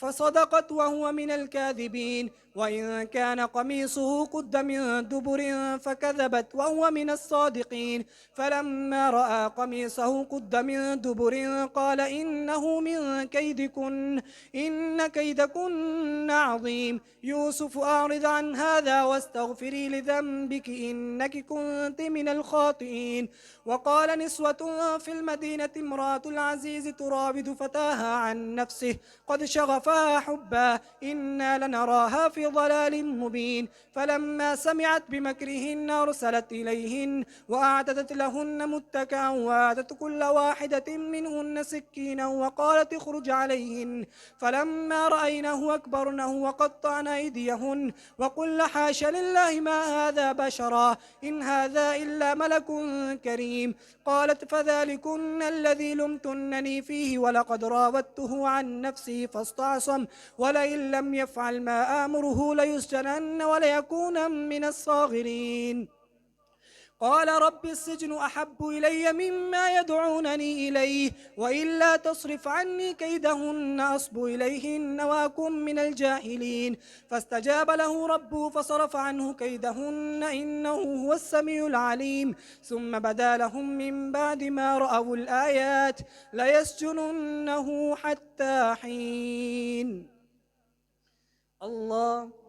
فصدقت وهو من الكاذبين وإن كان قميصه قد من دبر فكذبت وهو من الصادقين فلما رأى قميصه قد من دبر قال إنه من كيدكن إن كيدكن عظيم يوسف أعرض عن هذا واستغفري لذنبك إنك كنت من الخاطئين وقال نسوة في المدينة امرأة العزيز تراود فتاها عن نفسه قد شغفها حبا إنا لنراها في ضلال مبين فلما سمعت بمكرهن أرسلت إليهن وأعتدت لهن متكئا وآتت كل واحدة منهن سكينا وقالت اخرج عليهن فلما رأينه أكبرنه وقطعن أيديهن وقل حاش لله ما هذا بشرا إن هذا إلا ملك كريم قالت فذلكن الذي لمتنني فيه ولقد راودته عن نفسه فاستعصم ولئن لم يفعل ما آمره ليسجنن وليكون من الصاغرين قال رب السجن أحب إلي مما يدعونني إليه وإلا تصرف عني كيدهن أصب إليهن وأكن من الجاهلين فاستجاب له ربه فصرف عنه كيدهن إنه هو السميع العليم ثم بدا لهم من بعد ما رأوا الآيات ليسجننه حتى حين الله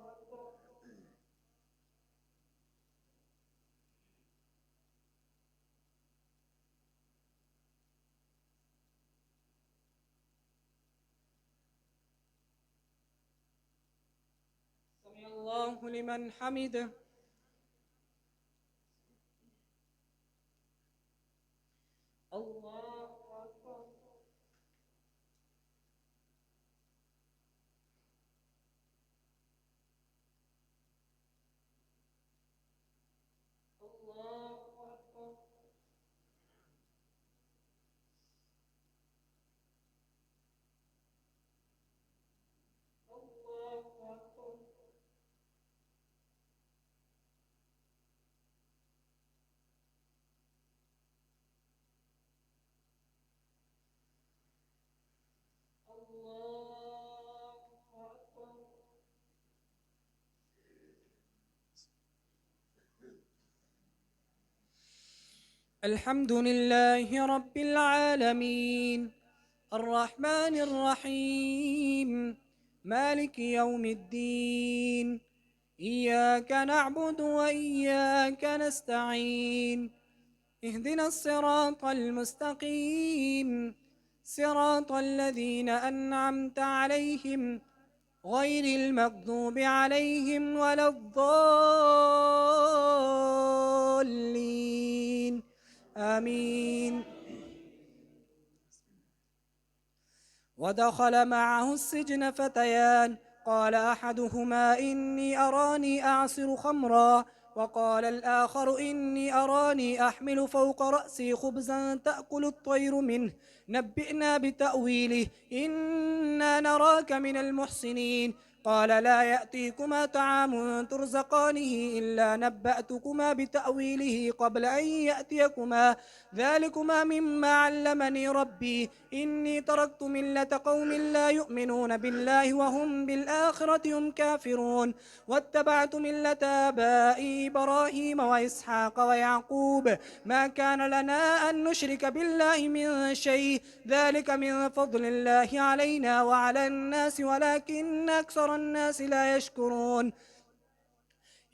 سمع الله لمن حمده الله أكبر الله أكبر الله أكبر الله أكبر الحمد لله رب العالمين الرحمن الرحيم مالك يوم الدين إياك نعبد وإياك نستعين اهدنا الصراط المستقيم صراط الذين أنعمت عليهم غير المغضوب عليهم ولا الضالين آمين. ودخل معه السجن فتيان قال أحدهما إني أراني أعصر خمرا وقال الآخر إني أراني أحمل فوق رأسي خبزا تأكل الطير منه نبئنا بتأويله إنا نراك من المحسنين. قال لا يأتيكما طعام ترزقانه إلا نبأتكما بتأويله قبل أن يأتيكما ذلكما مما علمني ربي إني تركت ملة قوم لا يؤمنون بالله وهم بالآخرة هم كافرون واتبعت ملة آبائي إبراهيم وإسحاق ويعقوب ما كان لنا أن نشرك بالله من شيء ذلك من فضل الله علينا وعلى الناس ولكن أكثر الناس لا يشكرون.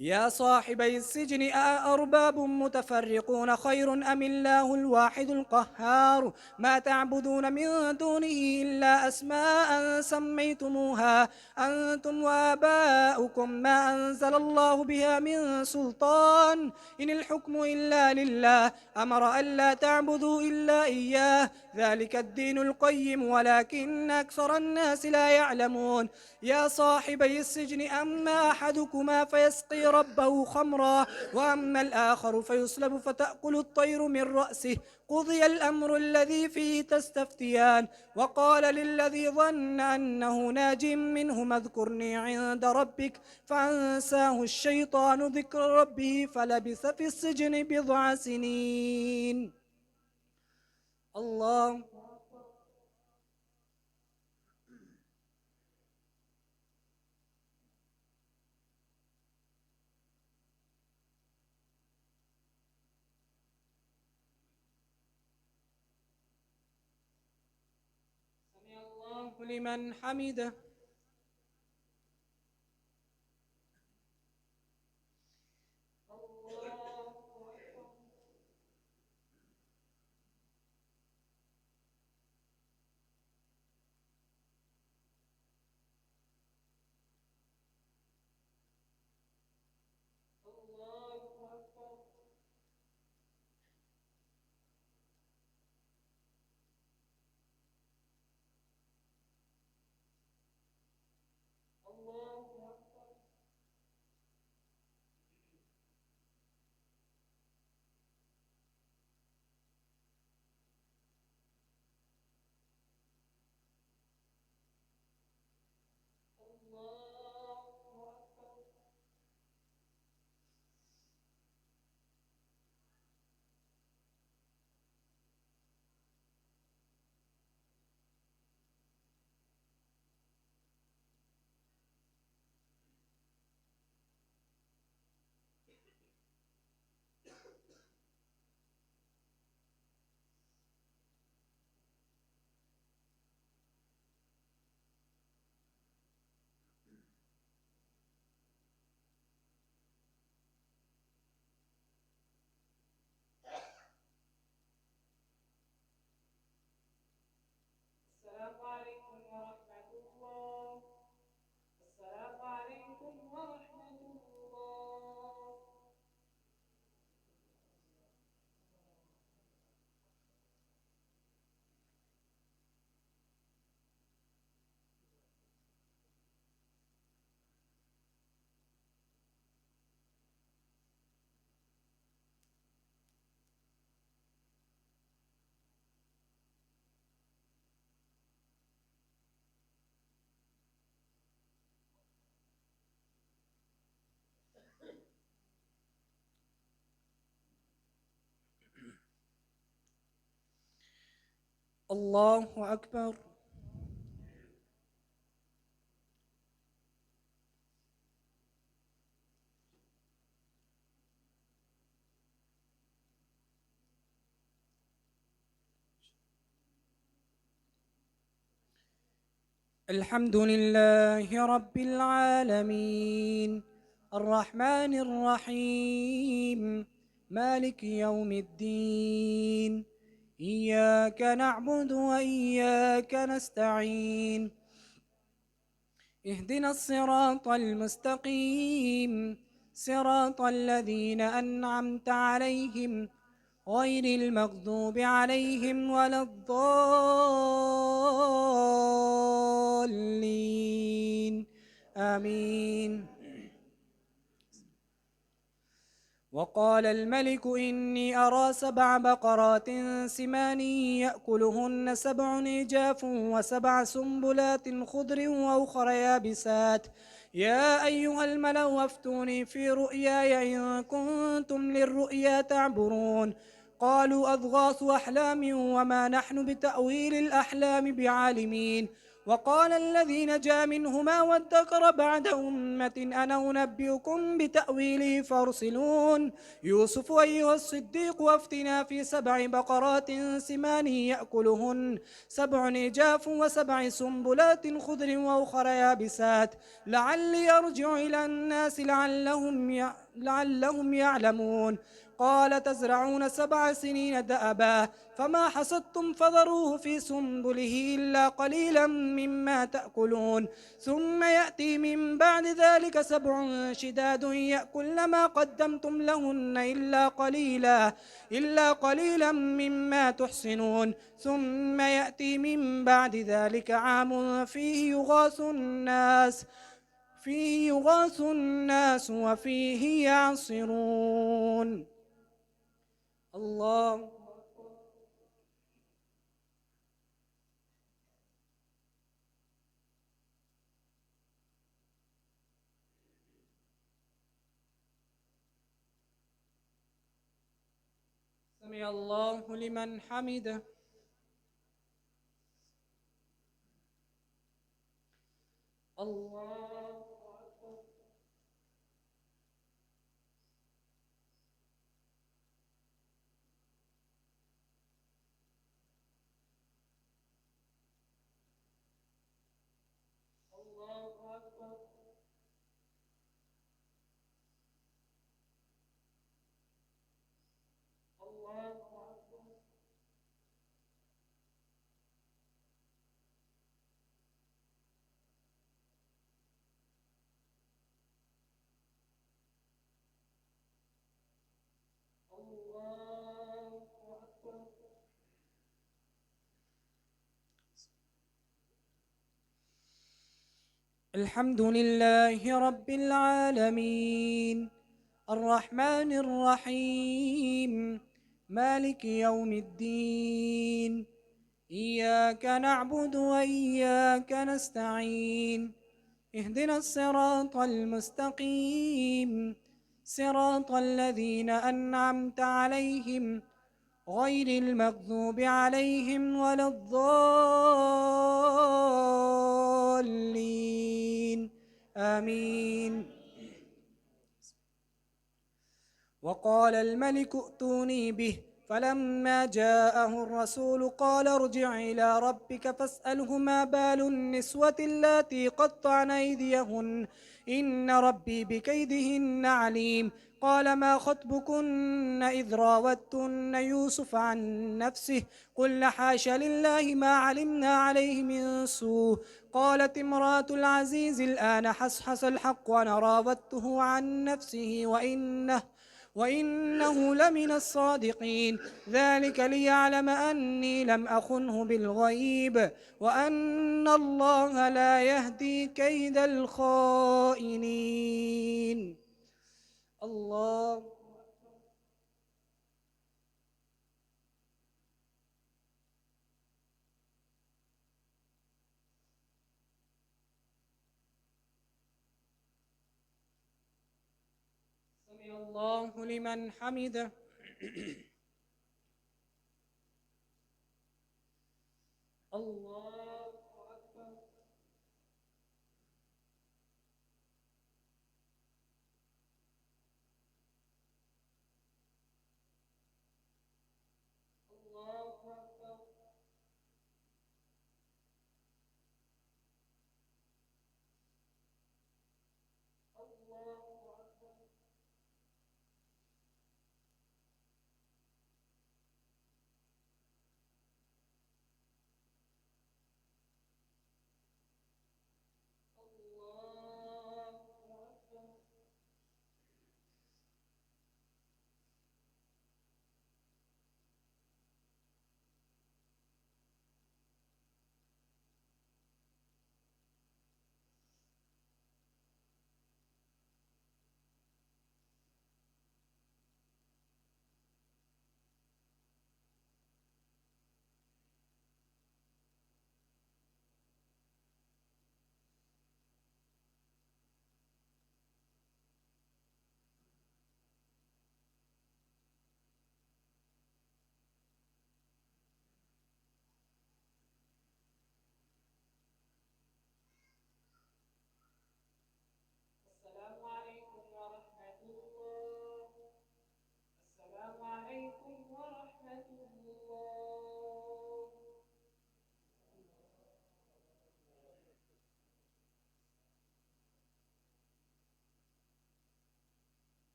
يا صاحبي السجن أأرباب متفرقون خير أم الله الواحد القهار ما تعبدون من دونه إلا أسماء سميتموها أنتم وآباؤكم ما أنزل الله بها من سلطان إن الحكم إلا لله أمر ألا تعبدوا إلا إياه ذلك الدين القيم ولكن أكثر الناس لا يعلمون. يا صاحبي السجن أما أحدكما فيسقي ربه خمرا وأما الآخر فيصلب فتأكل الطير من رأسه قضي الأمر الذي فيه تستفتيان. وقال للذي ظن أنه ناج منهما اذكرني عند ربك فأنساه الشيطان ذكر ربه فلبث في السجن بضع سنين. الله لمن حمده. السلام عليكم ورحمة الله. السلام عليكم ورحمة الله. الله أكبر. الحمد لله رب العالمين الرحمن الرحيم مالك يوم الدين إياك نعبد وإياك نستعين اهدنا الصراط المستقيم صراط الذين أنعمت عليهم غير المغضوب عليهم ولا الضالين آمين. وقال الملك إني أرى 7 بقرات سمان يأكلهن 7 عجاف و7 سنبلات خضر وأخر يابسات يا أيها الملأ أفتوني في رؤياي إن كنتم للرؤيا تعبرون قالوا أضغاث أحلام وما نحن بتأويل الأحلام بعالمين وقال الذي نجا منهما وادكر بعد أمة أنا أنبئكم بتأويله فارسلون يوسف أيها الصديق وافتنا في 7 بقرات سمان يأكلهن 7 عجاف و7 سنبلات خضر وأخر يابسات لعلي أرجع إلى الناس لعلهم يعلمون قال تزرعون 7 سنين دأبا فما حصدتم فذروه في سنبله إلا قليلا مما تأكلون ثم يأتي من بعد ذلك 7 شداد يأكلن ما قدمتم لهن إلا قليلا مما تحصنون ثم يأتي من بعد ذلك عام فيه يغاث الناس وفيه يعصرون الله سمع الله لمن حمده الله أكبر الله أكبر الله أكبر الله أكبر. الحمد لله رب العالمين الرحمن الرحيم مالك يوم الدين إياك نعبد وإياك نستعين اهدنا الصراط المستقيم صراط الذين أنعمت عليهم غير المغضوب عليهم ولا الضالين آمين. وقال الملك ائتوني به فلما جاءه الرسول قال ارجع إلى ربك فاسأله ما بال النسوة اللاتي قطعن أيديهن إن ربي بكيدهن عليم قال ما خطبكن إذ راوتن يوسف عن نفسه قلن حاش لله ما علمنا عليه من سوء قالت امرأة العزيز الآن حصحص الحق وأنا راودته عن نفسه وإنه لمن الصادقين ذلك ليعلم أني لم أخنه بالغيب وأن الله لا يهدي كيد الخائنين. الله سمع الله لمن حمده الله أكبر. الله أكبر. الله أكبر.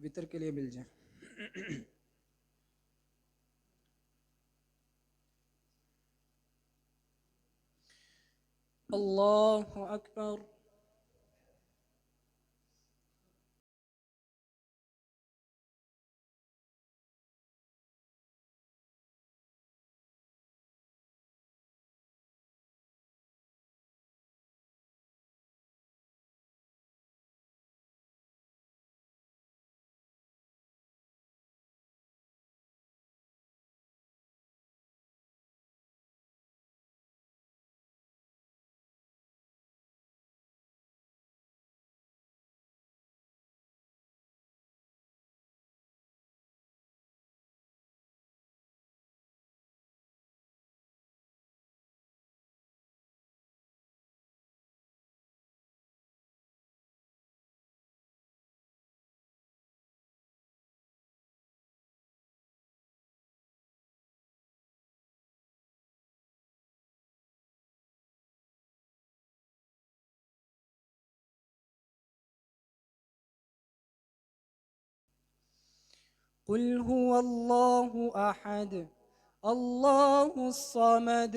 वितर के लिए मिल जाए। अल्लाहु अकबर। قل هو الله أحد الله الصمد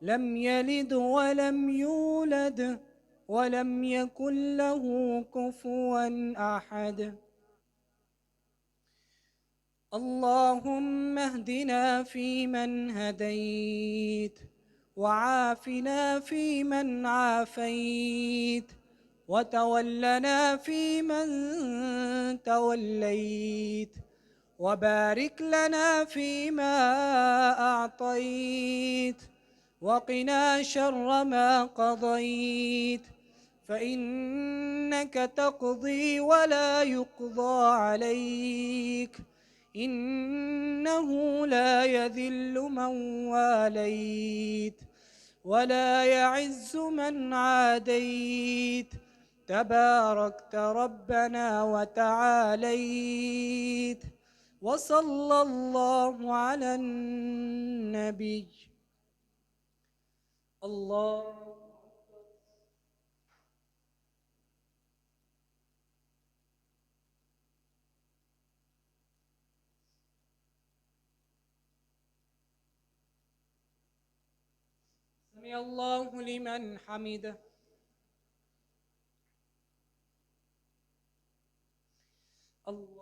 لم يلد ولم يولد ولم يكن له كفوا أحد. اللهم اهدنا فيمن هديت وعافنا فيمن عافيت وتولنا فيمن توليت وبارك لنا فيما أعطيت وقنا شر ما قضيت فإنك تقضي ولا يقضى عليك إنه لا يذل من واليت ولا يعز من عاديت تباركت ربنا وتعاليت. وصلى الله على النبي. الله سمع الله لمن حمده. الله